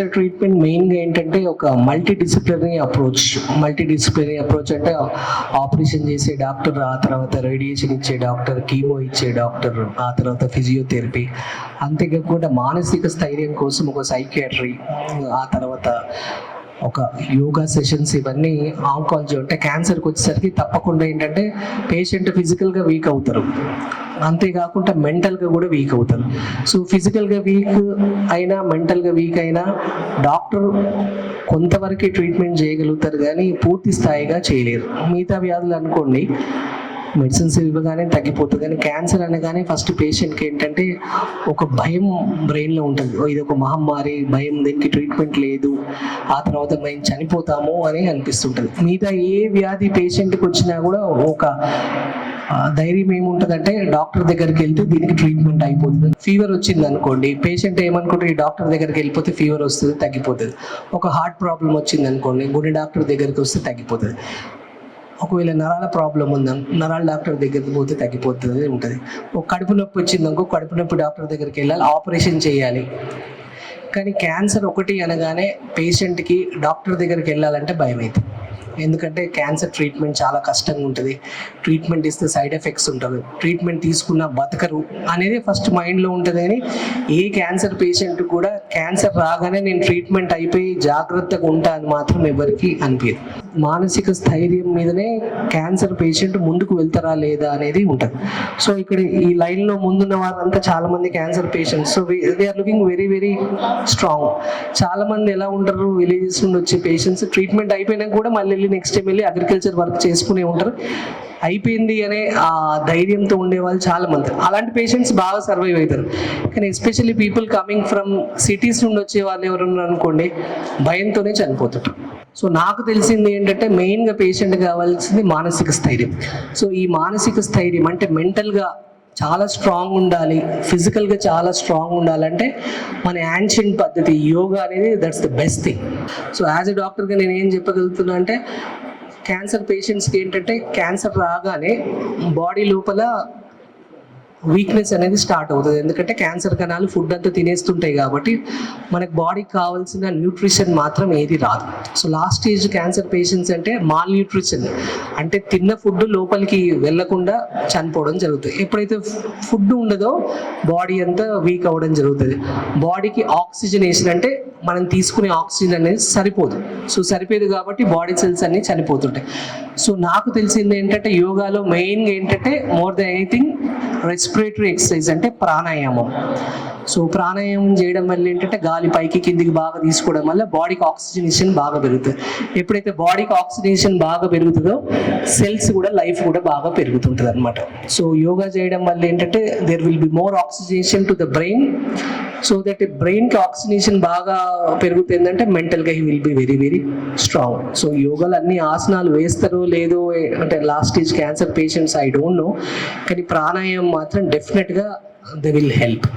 Cancer treatment మెయిన్గా ఏంటంటే ఒక మల్టీ డిసిప్లినరీ అప్రోచ్ అంటే ఆపరేషన్ చేసే డాక్టర్, ఆ తర్వాత రేడియేషన్ ఇచ్చే డాక్టర్, కీమో ఇచ్చే డాక్టర్, ఆ తర్వాత ఫిజియోథెరపీ, అంతేకాకుండా మానసిక స్థైర్యం కోసం ఒక సైకియాట్రీ, ఆ తర్వాత ఒక యోగా సెషన్స్, ఇవన్నీ ఆంకాలజీ. అంటే క్యాన్సర్కి వచ్చేసరికి తప్పకుండా ఏంటంటే పేషెంట్ ఫిజికల్గా వీక్ అవుతారు, అంతేకాకుండా మెంటల్గా కూడా వీక్ అవుతారు. సో ఫిజికల్గా వీక్ అయినా మెంటల్గా వీక్ అయినా డాక్టర్ కొంతవరకు ట్రీట్మెంట్ చేయగలుగుతారు కానీ పూర్తి స్థాయిగా చేయలేరు. మిగతా వ్యాధులు అనుకోండి మెడిసిన్స్ ఇవ్వగానే తగ్గిపోతుంది, కానీ క్యాన్సర్ అనగానే ఫస్ట్ పేషెంట్కి ఏంటంటే ఒక భయం బ్రెయిన్లో ఉంటుంది, ఇది ఒక మహమ్మారి, భయం, దీనికి ట్రీట్మెంట్ లేదు, ఆ తర్వాత మేము చనిపోతాము అని అనిపిస్తుంటుంది. మిగతా ఏ వ్యాధి పేషెంట్కి వచ్చినా కూడా ఒక ధైర్యం ఏముంటుందంటే డాక్టర్ దగ్గరికి వెళ్తే దీనికి ట్రీట్మెంట్ అయిపోతుంది. ఫీవర్ వచ్చింది అనుకోండి, పేషెంట్ ఏమనుకుంటారు, ఈ డాక్టర్ దగ్గరికి వెళ్ళిపోతే ఫీవర్ వస్తుంది, తగ్గిపోతుంది. ఒక హార్ట్ ప్రాబ్లం వచ్చింది అనుకోండి, గుండె డాక్టర్ దగ్గరికి వస్తే తగ్గిపోతుంది. ఒకవేళ నరాల ప్రాబ్లం ఉందని నరాల డాక్టర్ దగ్గరికి పోతే తగ్గిపోతుంది ఉంటుంది. ఒక కడుపు నొప్పి వచ్చిందనుకో, కడుపు నొప్పి డాక్టర్ దగ్గరికి వెళ్ళాలి, ఆపరేషన్ చేయాలి. కానీ క్యాన్సర్ ఒకటి అనగానే పేషెంట్కి డాక్టర్ దగ్గరికి వెళ్ళాలంటే భయం అవుతుంది. ఎందుకంటే క్యాన్సర్ ట్రీట్మెంట్ చాలా కష్టంగా ఉంటుంది, ట్రీట్మెంట్ ఇస్తే సైడ్ ఎఫెక్ట్స్ ఉంటుంది, ట్రీట్మెంట్ తీసుకున్న బతకరు అనేది ఫస్ట్ మైండ్లో ఉంటుంది. కానీ ఏ క్యాన్సర్ పేషెంట్ కూడా క్యాన్సర్ రాగానే నేను ట్రీట్మెంట్ అయిపోయి జాగ్రత్తగా ఉంటా అని మాత్రం ఎవరికి అనిపించదు. మానసిక స్థైర్యం మీదనే క్యాన్సర్ పేషెంట్ ముందుకు వెళ్తారా లేదా అనేది ఉంటుంది. సో ఇక్కడ ఈ లైన్లో ముందున్న వారంతా చాలా మంది cancer patients, so they are looking very very strong. చాలా మంది ఎలా ఉంటారు, విలేజెస్ నుండి వచ్చే పేషెంట్స్ ట్రీట్మెంట్ అయిపోయినా కూడా మళ్ళీ నెక్స్ట్ టైం వెళ్ళి అగ్రికల్చర్ వర్క్ చేసుకునే ఉంటారు, అయిపోయింది అనే ఆ ధైర్యంతో ఉండే వాళ్ళు చాలా మంది. అలాంటి పేషెంట్స్ బాగా సర్వైవ్ అవుతారు. కానీ especially people coming from cities నుండి వచ్చే వాళ్ళు ఎవరున్నారు అనుకోండి, భయంతోనే చనిపోతారు. సో నాకు తెలిసింది ఏంటంటే మెయిన్గా పేషెంట్ కావాల్సింది మానసిక స్థైర్యం. సో ఈ మానసిక స్థైర్యం అంటే మెంటల్గా చాలా స్ట్రాంగ్ ఉండాలి, ఫిజికల్గా చాలా స్ట్రాంగ్ ఉండాలంటే మన యాన్షియంట్ పద్ధతి యోగా అనేది that's the best thing. So as a డాక్టర్గా నేను ఏం చెప్పగలుగుతున్నా అంటే క్యాన్సర్ పేషెంట్స్కి ఏంటంటే క్యాన్సర్ రాగానే బాడీ లోపల వీక్నెస్ అనేది స్టార్ట్ అవుతుంది. ఎందుకంటే క్యాన్సర్ కణాలు ఫుడ్ అంతా తినేస్తుంటాయి కాబట్టి మనకు బాడీకి కావాల్సిన న్యూట్రిషన్ మాత్రం ఏది రాదు. So last stage cancer patients అంటే మాల్ న్యూట్రిషన్ అంటే తిన్న ఫుడ్ లోపలికి వెళ్లకుండా చనిపోవడం జరుగుతుంది. ఎప్పుడైతే ఫుడ్ ఉండదో బాడీ అంతా వీక్ అవ్వడం జరుగుతుంది. బాడీకి ఆక్సిజనేషన్ అంటే మనం తీసుకునే ఆక్సిజన్ అనేది సరిపోదు. సో సరిపోదు కాబట్టి బాడీ సెల్స్ అన్ని చనిపోతుంటాయి. సో నాకు తెలిసింది ఏంటంటే యోగాలో మెయిన్గా ఏంటంటే more than anything respiratory exercise అంటే ప్రాణాయామం. సో ప్రాణాయామం చేయడం వల్ల ఏంటంటే గాలి పైకి కిందికి బాగా తీసుకోవడం వల్ల బాడీకి ఆక్సిజనేషన్ బాగా పెరుగుతుంది. ఎప్పుడైతే బాడీకి ఆక్సిజనేషన్ బాగా పెరుగుతుందో సెల్స్ కూడా లైఫ్ కూడా బాగా పెరుగుతుంటుంది అనమాట. సో యోగా చేయడం వల్ల ఏంటంటే there will be more oxygenation to the brain. So that బ్రెయిన్కి ఆక్సిజనేషన్ బాగా పెరుగుతుందంటే మెంటల్గా he will be very very strong. So యోగాలు అన్ని ఆసనాలు వేస్తారో లేదో అంటే last stage cancer patients I don't know, కానీ ప్రాణాయామం మాత్రం డెఫినెట్గా దే విల్ హెల్ప్.